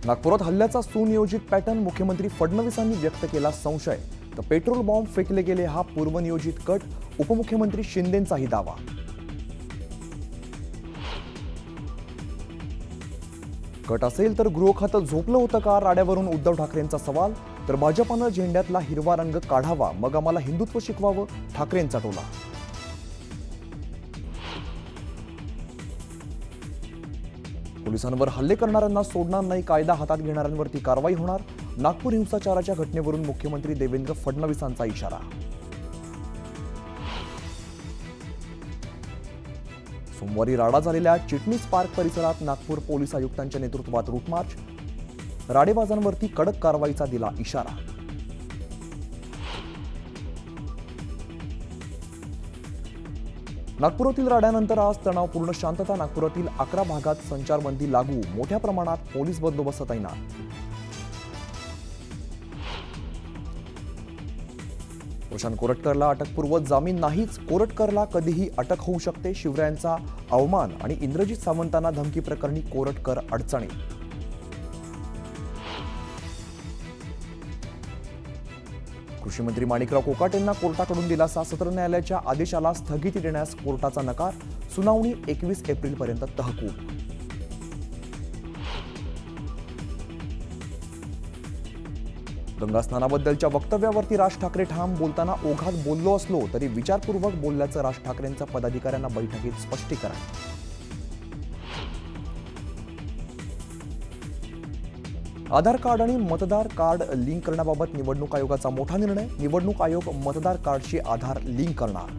नागपुरात हल्ल्याचा सुनियोजित पॅटर्न मुख्यमंत्री फडणवीसांनी व्यक्त केला संशय तर पेट्रोल बॉम्ब फेकले गेले हा पूर्वनियोजित कट उपमुख्यमंत्री शिंदेंचाही दावा। कट असेल तर गृह खातं झोपलं होतं का राड्यावरून उद्धव ठाकरेंचा सवाल तर भाजपानं झेंड्यातला हिरवा रंग काढावा मग आम्हाला हिंदुत्व शिकवावं ठाकरेंचा टोला। पोलिसांवर हल्ले करणाऱ्यांना सोडणार नाही कायदा हातात घेणाऱ्यांवरती कारवाई होणार नागपूर हिंसाचाराच्या घटनेवरून मुख्यमंत्री देवेंद्र फडणवीसांचा इशारा। सोमवारी राडा झालेल्या चिटणीस पार्क परिसरात नागपूर पोलीस आयुक्तांच्या नेतृत्वात रूट मार्च राडेबाजांवरती कडक कारवाईचा दिला इशारा। नागपुरातील राड्यानंतर आज तणावपूर्ण शांतता नागपुरातील 11 भागात संचारबंदी लागू मोठ्या प्रमाणात पोलीस बंदोबस्त तैनात। प्रशांत कोरटकरला अटकपूर्व जामीन नाहीच कोरटकरला कधीही अटक होऊ शकते शिवरायांचा अवमान आणि इंद्रजित सावंतांना धमकी प्रकरणी कोरटकर अडचणीत। कृषी मंत्री माणिकराव कोकाटेंना कोर्टाकडून दिलासा सत्र न्यायालयाच्या आदेशाला स्थगिती देण्यास कोर्टाचा नकार सुनावणी 21 एप्रिलपर्यंत तहकूब। गंगास्नानाबद्दलच्या वक्तव्यावरती राज ठाकरे ठाम बोलताना ओघात बोललो असलो तरी विचारपूर्वक बोलल्याचं राज ठाकरेंचं पदाधिकाऱ्यांना बैठकीत स्पष्टीकरण। आधार कार्ड आणि मतदार कार्ड लिंक करण्याबाबत निवडणूक आयोगाचा मोठा निर्णय निवडणूक आयोग मतदार कार्डशी आधार लिंक करणार।